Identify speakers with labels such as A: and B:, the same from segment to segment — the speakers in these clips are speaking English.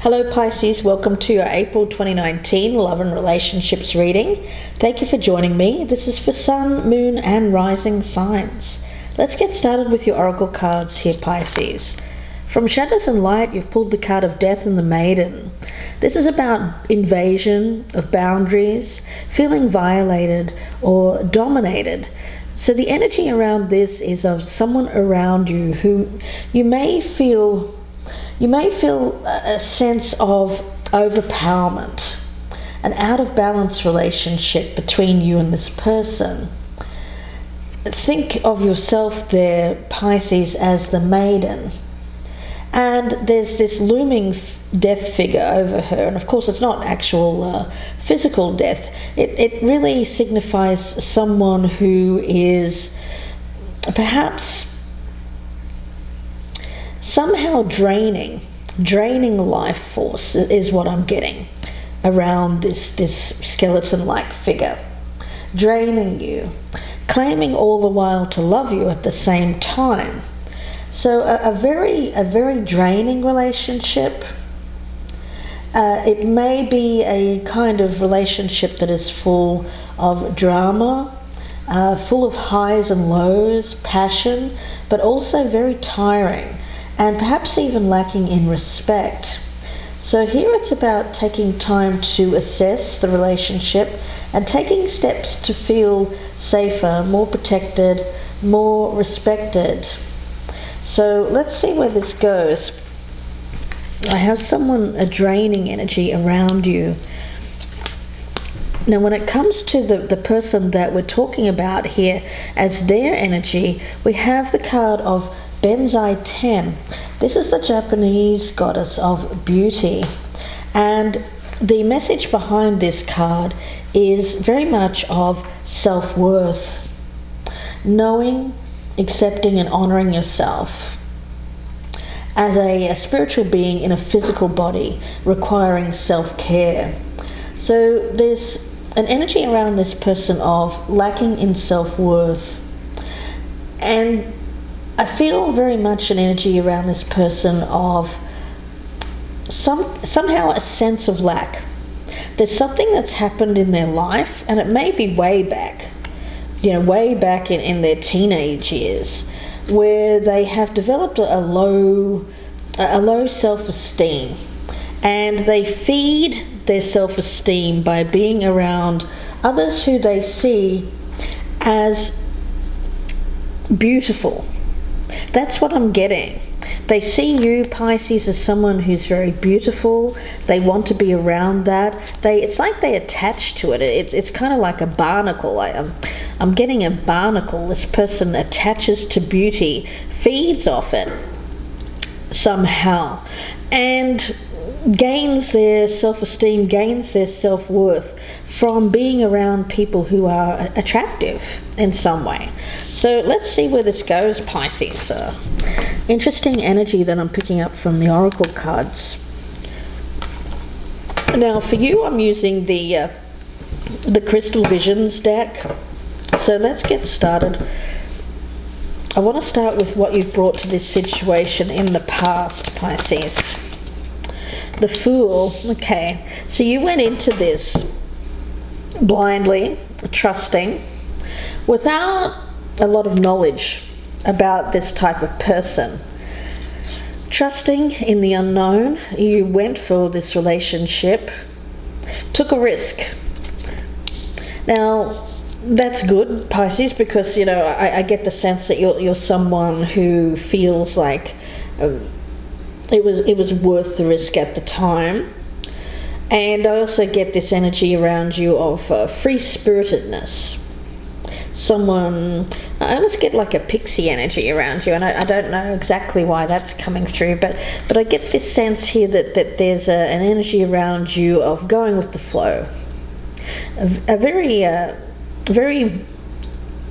A: Hello Pisces, welcome to your April 2019 Love and Relationships reading. Thank you for joining me. This is for Sun, Moon and Rising signs. Let's get started with your oracle cards here, Pisces. From Shadows and Light, you've pulled the card of Death and the Maiden. This is about invasion of boundaries, feeling violated or dominated. So the energy around this is of someone around you who you may feel a sense of overpowerment, an out of balance relationship between you and this person. Think of yourself there, Pisces, as the maiden. And there's this looming death figure over her. And of course, it's not actual physical death. It really signifies someone who is perhaps somehow draining life force is what I'm getting around this skeleton-like figure. Draining you, claiming all the while to love you at the same time. So a very draining relationship. It may be a kind of relationship that is full of drama, full of highs and lows, passion, but also very tiring, and perhaps even lacking in respect. So here it's about taking time to assess the relationship and taking steps to feel safer, more protected, more respected. So let's see where this goes. I have a draining energy around you. Now when it comes to the person that we're talking about here as their energy, we have the card of Benzai 10. This is the Japanese goddess of beauty, and the message behind this card is very much of self-worth, knowing, accepting and honoring yourself as a spiritual being in a physical body, requiring self-care. So there's an energy around this person of lacking in self-worth, and I feel very much an energy around this person of somehow a sense of lack. There's something that's happened in their life, and it may be way back, way back in their teenage years, where they have developed a low self-esteem, and they feed their self-esteem by being around others who they see as beautiful. That's what I'm getting. They see you, Pisces, as someone who's very beautiful. They want to be around that. It's like they attach to it. It's kind of like a barnacle. I'm getting a barnacle. This person attaches to beauty, feeds off it somehow, and gains their self-esteem, gains their self-worth from being around people who are attractive in some way. So let's see where this goes, Pisces. Interesting energy that I'm picking up from the oracle cards. Now for you, I'm using the Crystal Visions deck. So let's get started. I want to start with what you've brought to this situation in the past, Pisces. The Fool. Okay, so you went into this blindly, trusting, without a lot of knowledge about this type of person. Trusting in the unknown, you went for this relationship, took a risk. Now, that's good, Pisces, because, I get the sense that you're someone who feels like it was worth the risk at the time. And I also get this energy around you of free-spiritedness. I almost get like a pixie energy around you, and I don't know exactly why that's coming through, but I get this sense here that there's an energy around you of going with the flow. A very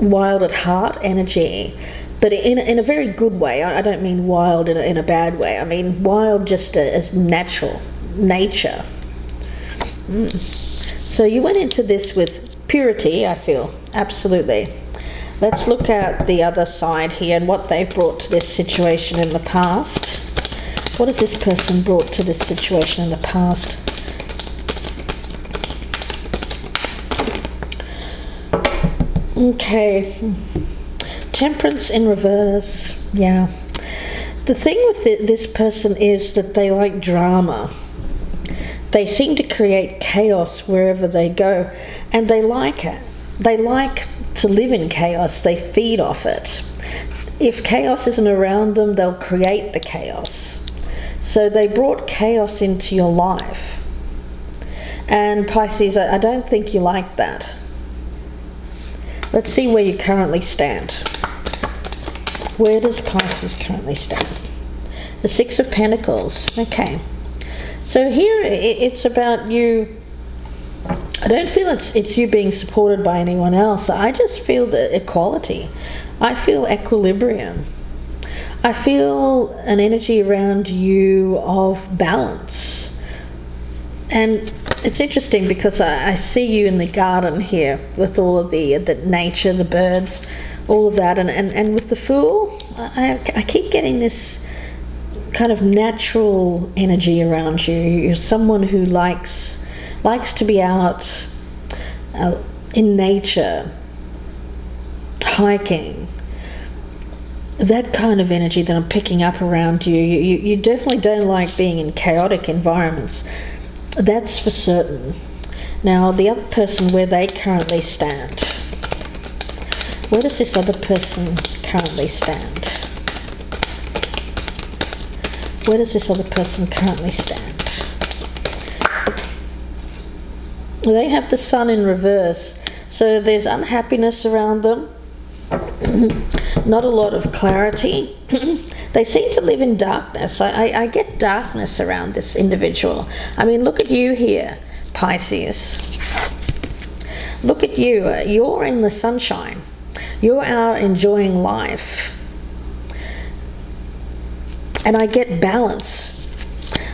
A: wild at heart energy, but in a very good way. I don't mean wild in a bad way. I mean wild just as nature. So you went into this with purity, I feel. Absolutely. Let's look at the other side here and what they've brought to this situation in the past. What has this person brought to this situation in the past? Okay. Temperance in reverse. Yeah. The thing with this person is that they like drama. They seem to create chaos wherever they go, and they like it. They like to live in chaos. They feed off it. If chaos isn't around them, they'll create the chaos. So they brought chaos into your life. And Pisces, I don't think you like that. Let's see where you currently stand. Where does Pisces currently stand? The Six of Pentacles. Okay. So here it's about you. I don't feel it's you being supported by anyone else. I just feel the equality. I feel equilibrium. I feel an energy around you of balance. And it's interesting because I see you in the garden here with all of the nature, the birds, all of that. And with the Fool, I keep getting this kind of natural energy around you. You're someone who likes to be out in nature, hiking. That kind of energy that I'm picking up around you. You definitely don't like being in chaotic environments. That's for certain. Now, the other person, where they currently stand. Where does this other person currently stand? Where does this other person currently stand? They have the Sun in reverse, so there's unhappiness around them. Not a lot of clarity. They seem to live in darkness. I get darkness around this individual. I mean, look at you here, Pisces. Look at you. You're in the sunshine. You're out enjoying life. And I get balance.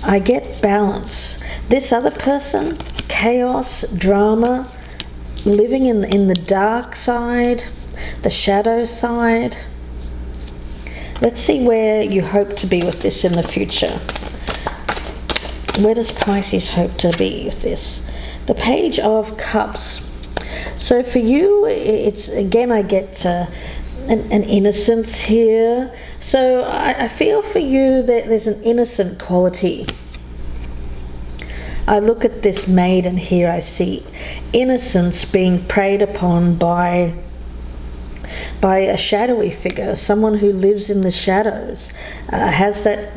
A: I get balance. This other person, chaos, drama, living in the dark side, the shadow side. Let's see where you hope to be with this in the future. Where does Pisces hope to be with this? The Page of Cups. So for you, it's again, I get an innocence here. So I feel for you that there's an innocent quality. I look at this maiden here, I see innocence being preyed upon by a shadowy figure, someone who lives in the shadows, has that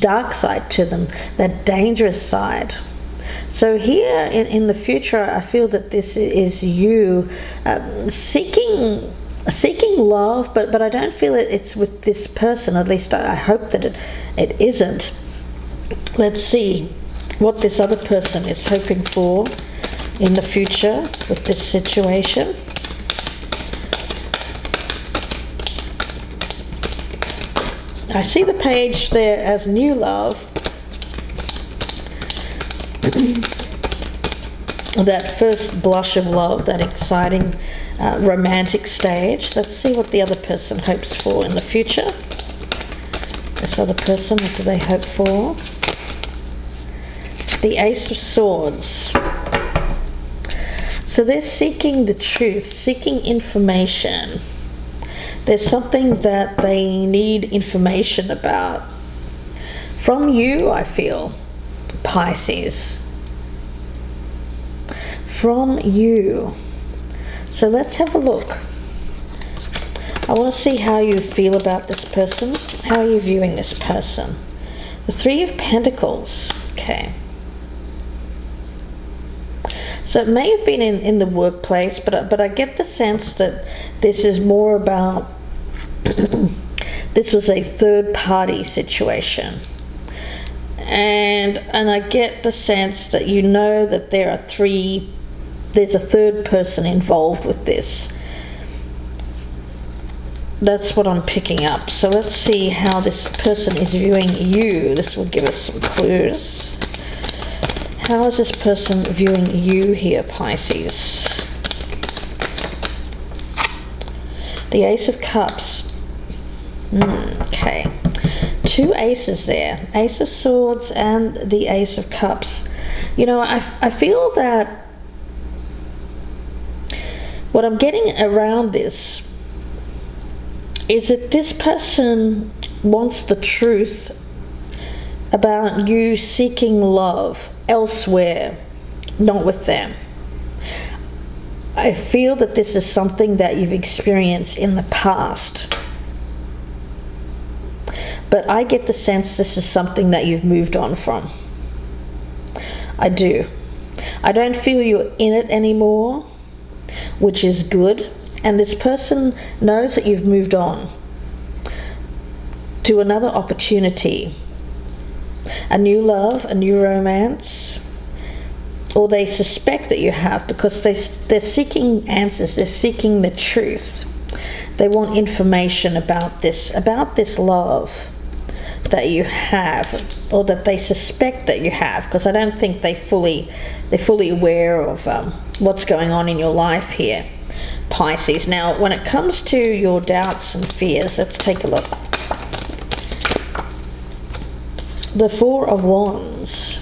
A: dark side to them, that dangerous side. So here in the future, I feel that this is you seeking love, but I don't feel it's with this person. At least I hope that it isn't. Let's see what this other person is hoping for in the future with this situation. I see the page there as new love. That first blush of love, that exciting romantic stage. Let's see what the other person hopes for in the future. This other person, what do they hope for? The Ace of Swords. So they're seeking the truth, seeking information. There's something that they need information about. From you, I feel, Pisces. From you. So let's have a look. I want to see how you feel about this person. How are you viewing this person? The Three of Pentacles. Okay. So it may have been in the workplace, but I get the sense that this is more about this was a third-party situation. And I get the sense that you know that there's a third person involved with this. That's what I'm picking up. So let's see how this person is viewing you. This will give us some clues. How is this person viewing you here, Pisces? The Ace of Cups. Okay. two aces there, Ace of Swords and the Ace of Cups. You know, I feel that what I'm getting around this is that this person wants the truth about you seeking love elsewhere, not with them. I feel that this is something that you've experienced in the past. But I get the sense this is something that you've moved on from. I do. I don't feel you're in it anymore, which is good. And this person knows that you've moved on to another opportunity, a new love, a new romance, or they suspect that you have, because they're seeking answers, they're seeking the truth. They want information about this love that you have, or that they suspect that you have, because I don't think they're fully aware of what's going on in your life here, Pisces. Now, when it comes to your doubts and fears, let's take a look. The Four of Wands.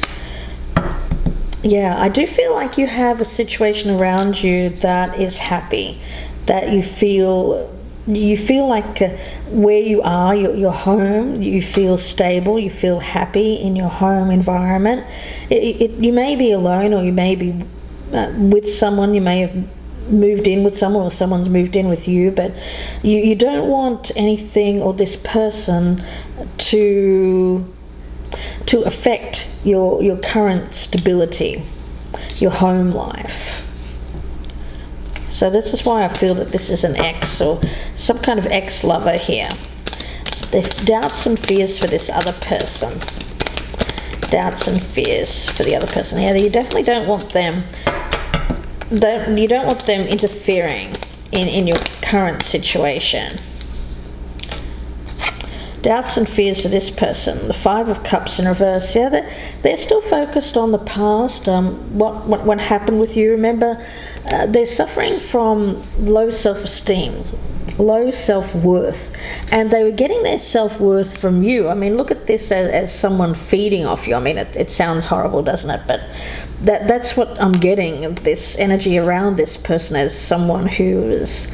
A: Yeah, I do feel like you have a situation around you that is happy, that you feel like where you are, your home, you feel stable, you feel happy in your home environment. You may be alone, or you may be with someone. You may have moved in with someone, or someone's moved in with you, but you don't want anything or this person to affect your current stability, your home life. So this is why I feel that this is an ex, or some kind of ex-lover here. There's doubts and fears for this other person. Doubts and fears for the other person. Yeah, you definitely don't want them. You don't want them interfering in your current situation. Doubts and fears for this person. The Five of Cups in reverse. Yeah, they're still focused on the past. What happened with you? Remember, they're suffering from low self-esteem, low self-worth, and they were getting their self-worth from you. I mean, look at this as someone feeding off you. I mean, it sounds horrible, doesn't it? But that's what I'm getting, this energy around this person, as someone who is,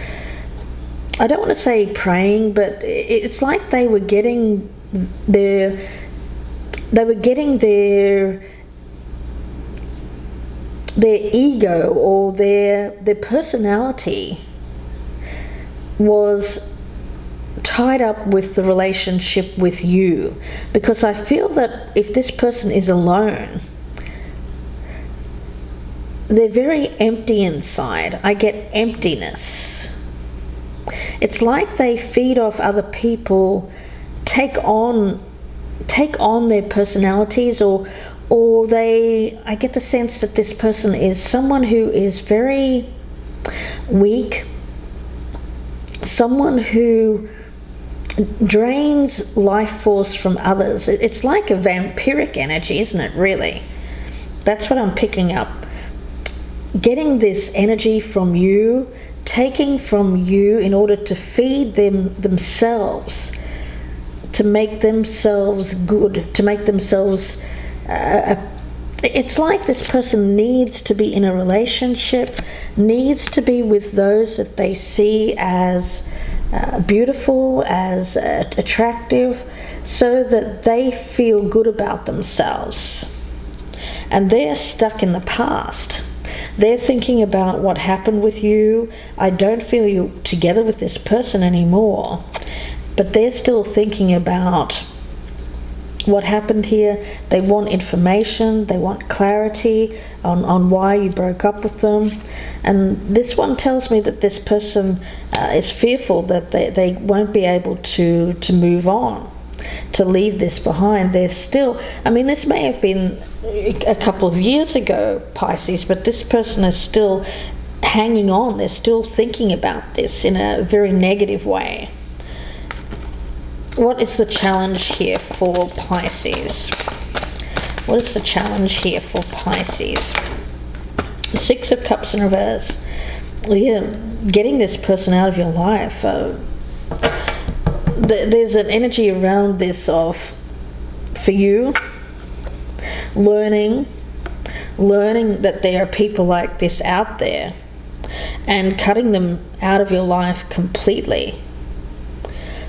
A: I don't want to say praying, but it's like they were getting their ego, or their personality was tied up with the relationship with you. Because I feel that if this person is alone, they're very empty inside. I get emptiness. It's like they feed off other people, take on their personalities, or I get the sense that this person is someone who is very weak, someone who drains life force from others. It's like a vampiric energy, isn't it, really? That's what I'm picking up. Getting this energy from you, taking from you in order to feed themselves, to make themselves good, to make themselves it's like this person needs to be in a relationship, needs to be with those that they see as beautiful, as attractive, so that they feel good about themselves. And they're stuck in the past. They're thinking about what happened with you. I don't feel you together with this person anymore, but they're still thinking about what happened here. They want information, they want clarity on why you broke up with them. And this one tells me that this person is fearful that they won't be able to move on, to leave this behind. They're still, I mean, this may have been a couple of years ago, Pisces, but this person is still hanging on. They're still thinking about this in a very negative way. What is the challenge here for Pisces? What is the challenge here for Pisces? The Six of Cups in reverse. Well, yeah, getting this person out of your life. there's an energy around this of, for you, learning that there are people like this out there and cutting them out of your life completely.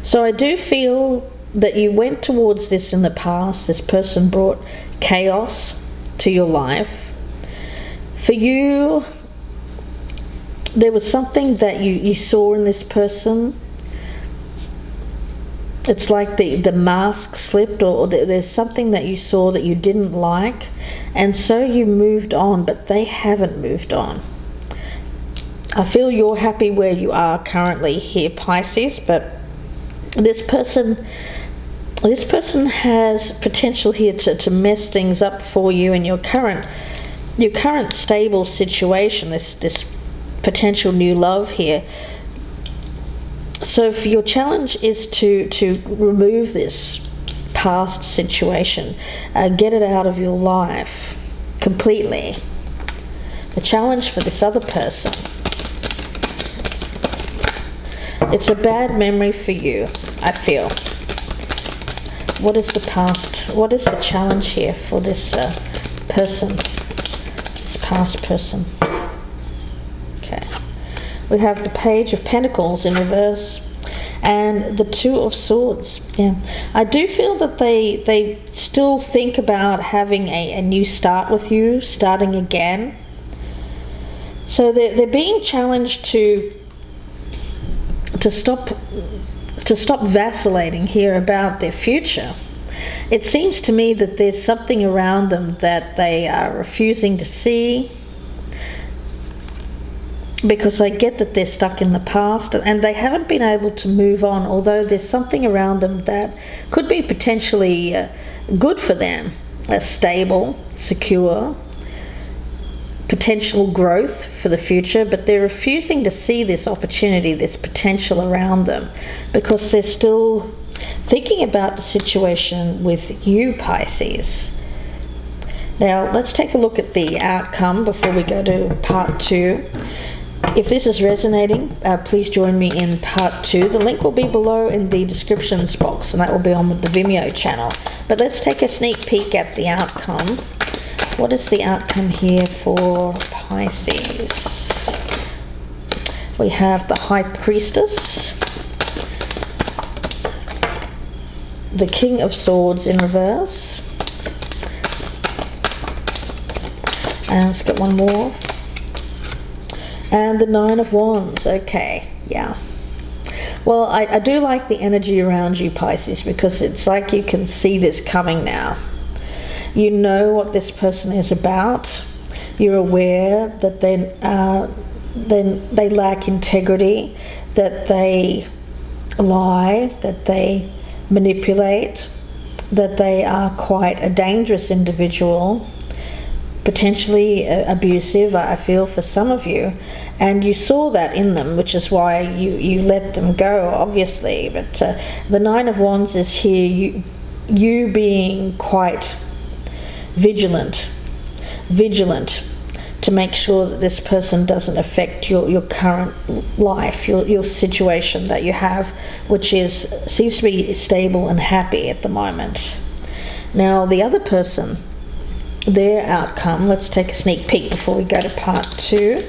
A: So I do feel that you went towards this in the past. This person brought chaos to your life. For you, there was something that you saw in this person. It's like the mask slipped, or there's something that you saw that you didn't like, and so you moved on, but they haven't moved on. I feel you're happy where you are currently here, Pisces, but this person has potential here to mess things up for you in your current stable situation, this potential new love here. So your challenge is to remove this past situation, get it out of your life completely. The challenge for this other person, it's a bad memory for you, I feel. What is the past? What is the challenge here for this person, this past person? Okay. We have the Page of Pentacles in reverse and the Two of Swords. Yeah, I do feel that they still think about having a new start with you, starting again. So they're being challenged to stop vacillating here about their future. It seems to me that there's something around them that they are refusing to see, because I get that they're stuck in the past and they haven't been able to move on, although there's something around them that could be potentially good for them, stable, secure, potential growth for the future, but they're refusing to see this opportunity, this potential around them, because they're still thinking about the situation with you, Pisces. Now let's take a look at the outcome before we go to part 2. If this is resonating, please join me in part 2. The link will be below in the descriptions box, and that will be on the Vimeo channel. But let's take a sneak peek at the outcome. What is the outcome here for Pisces? We have the High Priestess, the King of Swords in reverse, and let's get one more. And the Nine of Wands. Okay, yeah. Well, I do like the energy around you, Pisces, because it's like you can see this coming now. You know what this person is about. You're aware that they lack integrity, that they lie, that they manipulate, that they are quite a dangerous individual, potentially abusive, I feel, for some of you, and you saw that in them, which is why you let them go, obviously. But the Nine of Wands is here, you being quite vigilant to make sure that this person doesn't affect your current life, your situation that you have, which seems to be stable and happy at the moment. Now the other person, their outcome, let's take a sneak peek before we go to part 2.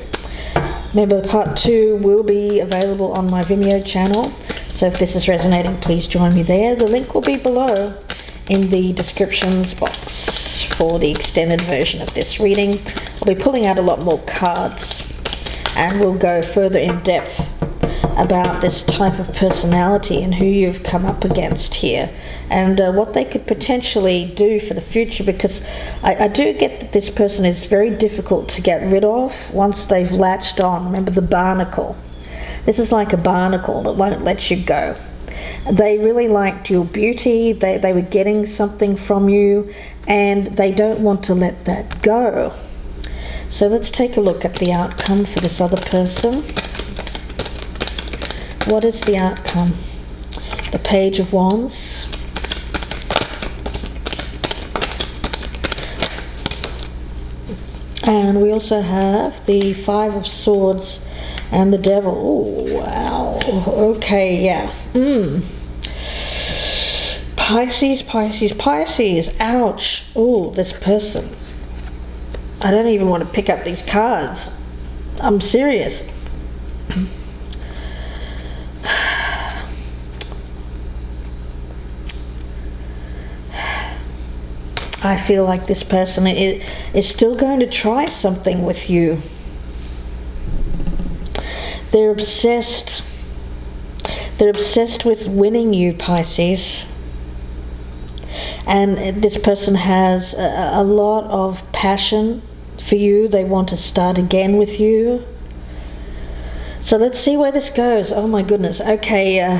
A: Remember, part 2 will be available on my Vimeo channel, so if this is resonating, please join me there. The link will be below in the descriptions box for the extended version of this reading. I'll be pulling out a lot more cards, and we'll go further in depth about this type of personality and who you've come up against here, and what they could potentially do for the future, because I do get that this person is very difficult to get rid of once they've latched on. Remember the barnacle. This is like a barnacle that won't let you go. They really liked your beauty, they were getting something from you, and they don't want to let that go. So let's take a look at the outcome for this other person. What is the outcome? The Page of Wands, and we also have the Five of Swords and the Devil. Oh, wow. Okay, yeah. Pisces, Pisces, Pisces. Ouch. Oh, this person. I don't even want to pick up these cards. I'm serious. I feel like this person is still going to try something with you. They're obsessed. They're obsessed with winning you, Pisces. And this person has a lot of passion for you. They want to start again with you. So let's see where this goes. Oh my goodness. Okay.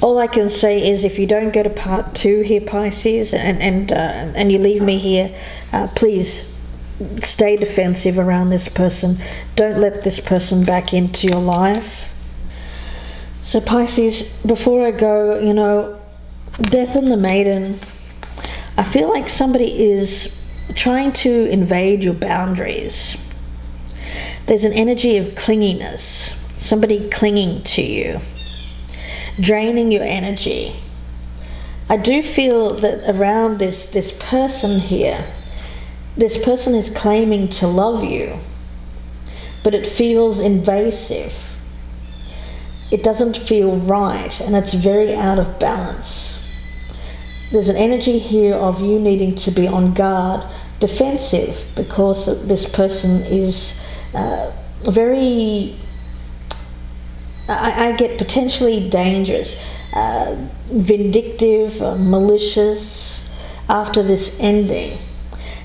A: All I can say is, if you don't go to part 2 here, Pisces, and you leave me here, please stay defensive around this person. Don't let this person back into your life. So Pisces, before I go, you know, Death and the Maiden, I feel like somebody is trying to invade your boundaries. There's an energy of clinginess, somebody clinging to you, draining your energy. I do feel that around this person here, this person is claiming to love you, but it feels invasive. It doesn't feel right, and it's very out of balance. There's an energy here of you needing to be on guard, defensive, because this person is very, I get potentially dangerous, vindictive, malicious after this ending.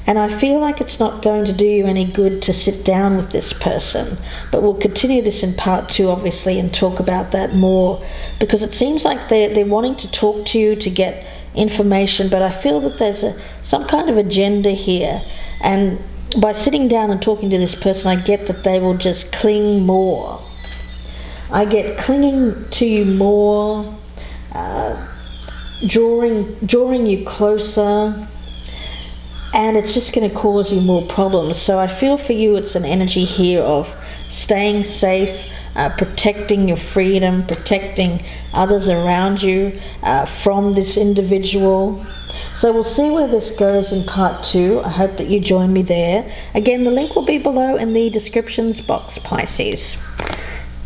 A: And I feel like it's not going to do you any good to sit down with this person. But we'll continue this in part 2, obviously, and talk about that more, because it seems like they're wanting to talk to you to get information, but I feel that there's some kind of agenda here. And by sitting down and talking to this person, I get that they will just cling more. I get clinging to you more, drawing you closer, and it's just going to cause you more problems. So I feel for you it's an energy here of staying safe, protecting your freedom, protecting others around you from this individual. So we'll see where this goes in part 2. I hope that you join me there. Again, the link will be below in the descriptions box, Pisces.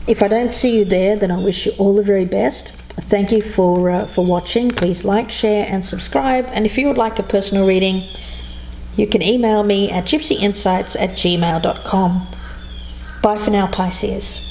A: If I don't see you there, then I wish you all the very best. Thank you for watching. Please like, share and subscribe. And if you would like a personal reading, you can email me at gypsyinsights@gmail.com. Bye for now, Pisces.